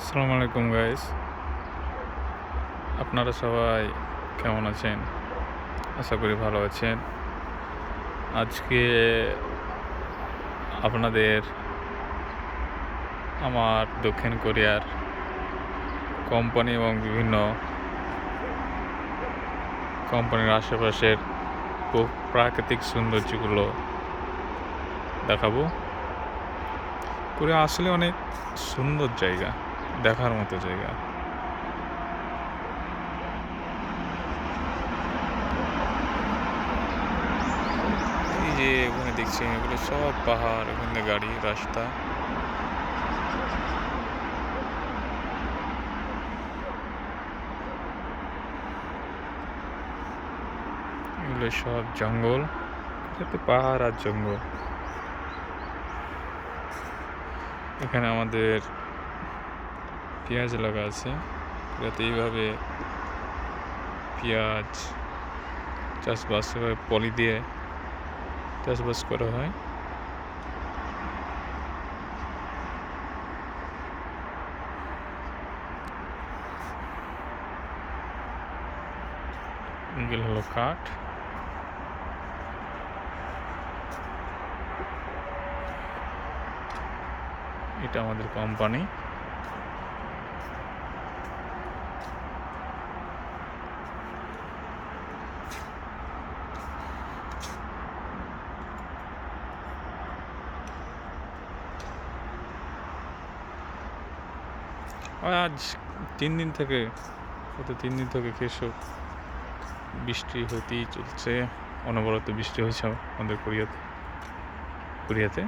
আসসালামু আলাইকুম গাইস, আপনারা সবাই কেমন আছেন? আশা করি ভালো আছেন। আজকে আপনাদের আমার দক্ষিণ কোরিয়ার কোম্পানি এবং বিভিন্ন কোম্পানির আশেপাশের প্রাকৃতিক সৌন্দর্যগুলো দেখাবো। কোরিয়া আসলে অনেক সুন্দর জায়গা, দেখার মতো জায়গা। এই যে ওখানে দেখছেন, এগুলো সব পাহাড়, ওখানে গাড়ি রাস্তা। এগুলো সব জঙ্গল, এটাতে পাহাড় আর জঙ্গল। এখানে আমাদের পেঁয়াজ লাগা আছে, যাতে এইভাবে পেঁয়াজ চাষবাস পলি দিয়ে চাষবাস করা হয়। এগুলো হলো কাঠ। এটা আমাদের কোম্পানি। আজ 3 দিন থেকে কৃষক বৃষ্টি হতেই চলছে। অনবরত বৃষ্টি হয়েছে আমাদের কোরিয়াতে।